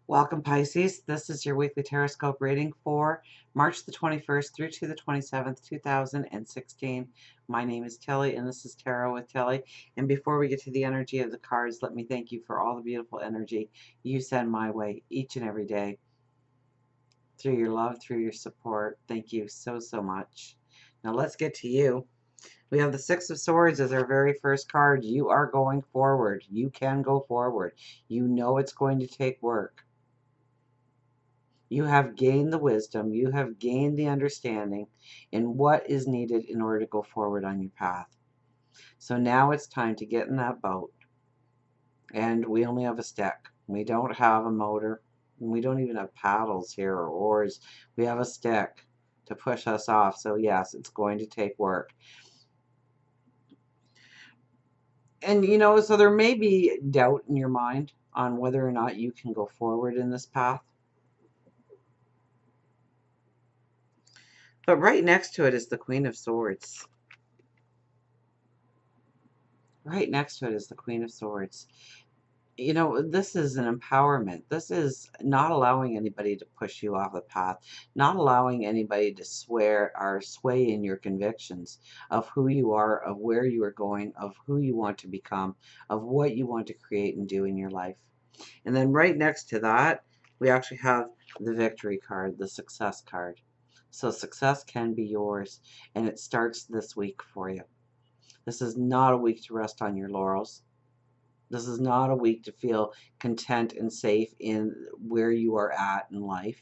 Welcome, Pisces. This is your weekly Teroscope reading for March the 21st through to the 27th, 2016. My name is Tilly, and this is Tarot with Tilly. And before we get to the energy of the cards, let me thank you for all the beautiful energy you send my way each and every day through your love, through your support. Thank you so, so much. Now let's get to you. We have the Six of Swords as our very first card. You are going forward. You can go forward. You know it's going to take work. You have gained the wisdom, you have gained the understanding in what is needed in order to go forward on your path. So now it's time to get in that boat. And we only have a stick. We don't have a motor. We don't even have paddles here or oars. We have a stick to push us off. So yes, it's going to take work. And so there may be doubt in your mind on whether or not you can go forward in this path. But right next to it is the Queen of Swords. Right next to it is the Queen of Swords. This is an empowerment. This is not allowing anybody to push you off the path, not allowing anybody to swear or sway in your convictions of who you are, of where you are going, of who you want to become, of what you want to create and do in your life. And then right next to that, we actually have the Victory card, the Success card. So success can be yours, and it starts this week for you. This is not a week to rest on your laurels. This is not a week to feel content and safe in where you are at in life.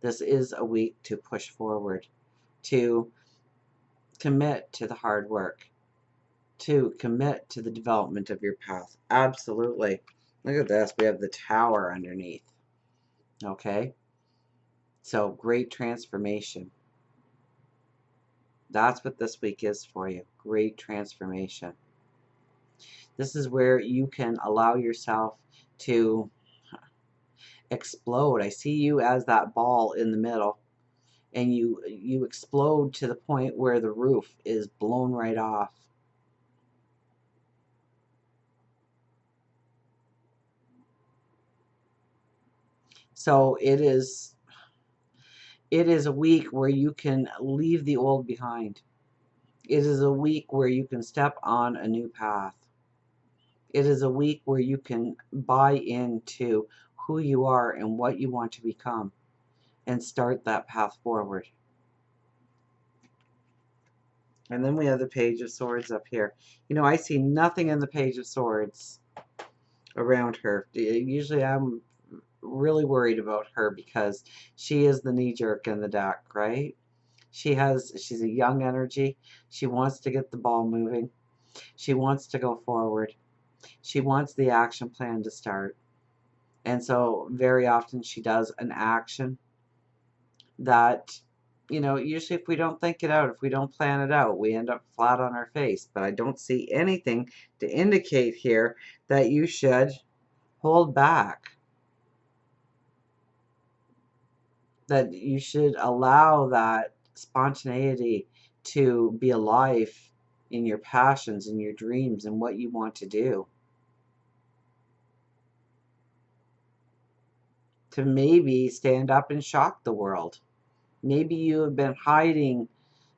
This is a week to push forward, to commit to the hard work, to commit to the development of your path. Absolutely. Look at this. We have the Tower underneath. Okay? So, great transformation. That's what this week is for you. Great transformation. This is where you can allow yourself to explode. I see you as that ball in the middle, and you explode to the point where the roof is blown right off. So it is a week where you can leave the old behind. It is a week where you can step on a new path. It is a week where you can buy into who you are and what you want to become and start that path forward. And then we have the Page of Swords up here. I see nothing in the Page of Swords around her. Usually I'm really worried about her because she is the knee-jerk in the deck, right? She's a young energy. She wants to get the ball moving. She wants to go forward. She wants the action plan to start. And so very often she does an action that, usually if we don't think it out, if we don't plan it out, we end up flat on our face. But I don't see anything to indicate here that you should hold back, that you should allow that spontaneity to be alive in your passions and your dreams and what you want to do. To maybe stand up and shock the world. Maybe you have been hiding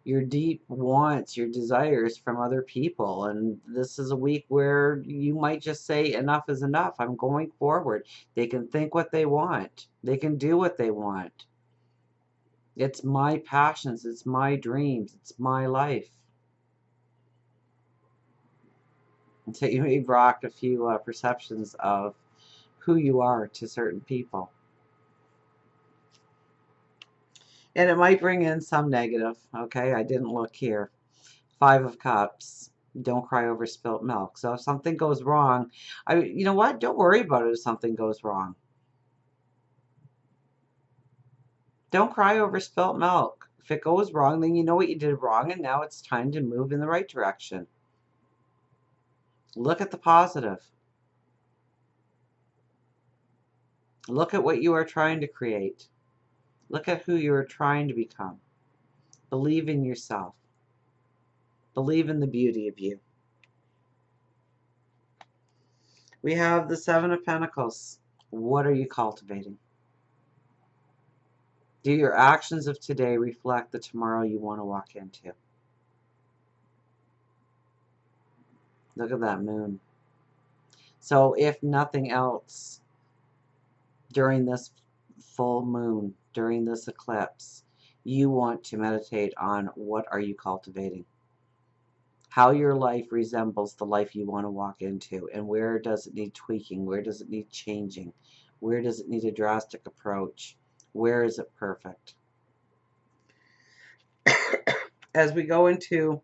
your deep wants, your desires from other people, and this is a week where you might just say enough is enough. I'm going forward. They can think what they want. They can do what they want. It's my passions, it's my dreams, it's my life. And so you may rock a few perceptions of who you are to certain people. And it might bring in some negative, okay? I didn't look here. 5 of Cups. Don't cry over spilt milk. So if something goes wrong, you know what? Don't worry about it if something goes wrong. Don't cry over spilt milk. If it goes wrong, then you know what you did wrong, and now it's time to move in the right direction. Look at the positive. Look at what you are trying to create. Look at who you are trying to become. Believe in yourself. Believe in the beauty of you. We have the Seven of Pentacles. What are you cultivating? Do your actions of today reflect the tomorrow you want to walk into? Look at that moon. So if nothing else, during this full moon, during this eclipse, you want to meditate on what are you cultivating? How your life resembles the life you want to walk into, and where does it need tweaking? Where does it need changing? Where does it need a drastic approach? Where is it perfect? As we go into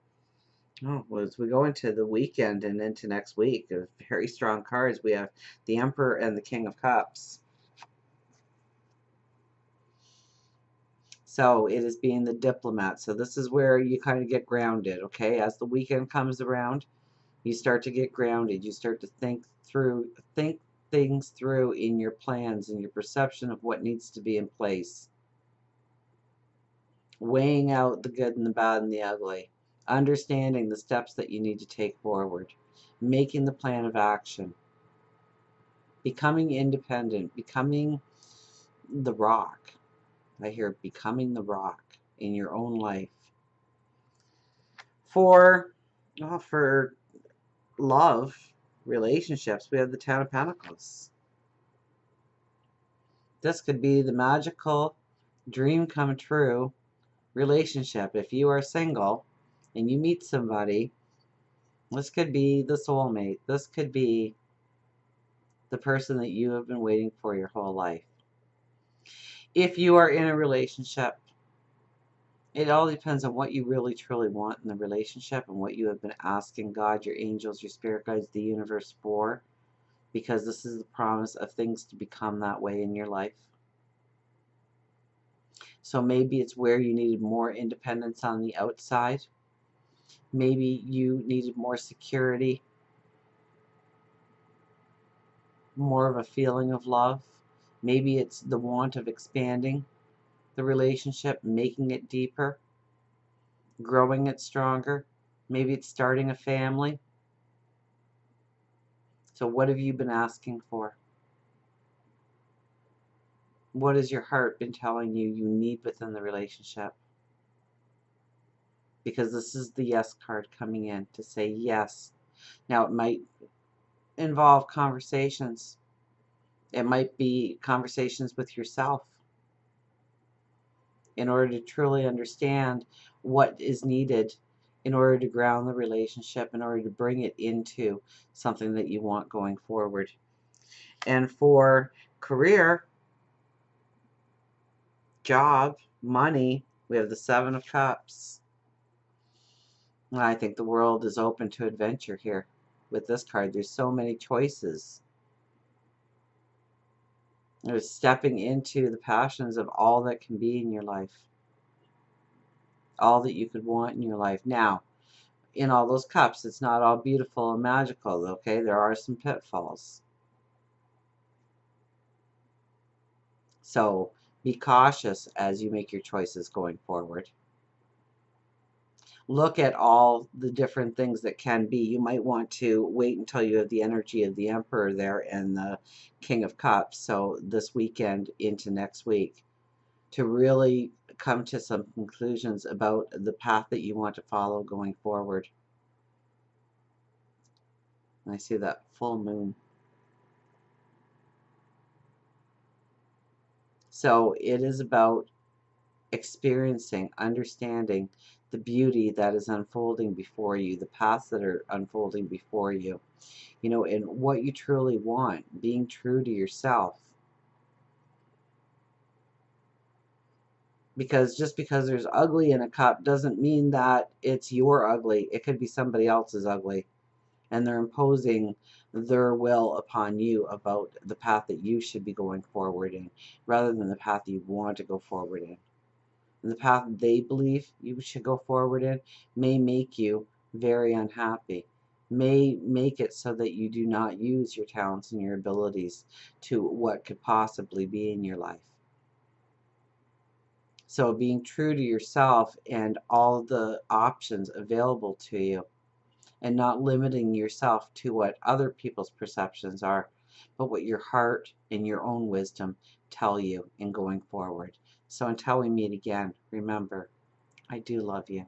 as we go into the weekend and into next week, very strong cards. We have the Emperor and the King of Cups. So it is being the diplomat. So this is where you kind of get grounded, okay? As the weekend comes around, you start to get grounded. You start to think things through in your plans and your perception of what needs to be in place. Weighing out the good and the bad and the ugly. Understanding the steps that you need to take forward. Making the plan of action. Becoming independent. Becoming the rock. I hear becoming the rock in your own life. For love, relationships, we have the Ten of Pentacles. This could be the magical dream come true relationship. If you are single and you meet somebody, this could be the soulmate. This could be the person that you have been waiting for your whole life. If you are in a relationship, it all depends on what you really truly want in the relationship and what you have been asking God, your angels, your spirit guides, the universe for, because this is the promise of things to become that way in your life. So maybe it's where you needed more independence on the outside. Maybe you needed more security, more of a feeling of love. Maybe it's the want of expanding the relationship, making it deeper, growing it stronger. Maybe it's starting a family. So what have you been asking for? What has your heart been telling you you need within the relationship? Because this is the yes card coming in to say yes. Now it might involve conversations. It might be conversations with yourself in order to truly understand what is needed in order to ground the relationship, in order to bring it into something that you want going forward. And for career, job, money, we have the Seven of Cups. And I think the world is open to adventure here with this card. There's so many choices. There's stepping into the passions of all that can be in your life. All that you could want in your life. Now, in all those cups, it's not all beautiful and magical, okay? There are some pitfalls. So be cautious as you make your choices going forward. Look at all the different things that can be. You might want to wait until you have the energy of the Emperor there and the King of Cups, so this weekend into next week, to really come to some conclusions about the path that you want to follow going forward. And I see that full moon. So it is about experiencing, understanding the beauty that is unfolding before you, the paths that are unfolding before you, and what you truly want, being true to yourself. Because just because there's ugly in a cup doesn't mean that it's your ugly. It could be somebody else's ugly. And they're imposing their will upon you about the path that you should be going forward in, rather than the path you want to go forward in. And the path they believe you should go forward in may make you very unhappy, may make it so that you do not use your talents and your abilities to what could possibly be in your life. So being true to yourself and all the options available to you, and not limiting yourself to what other people's perceptions are, but what your heart and your own wisdom tell you in going forward. So until we meet again, remember, I do love you.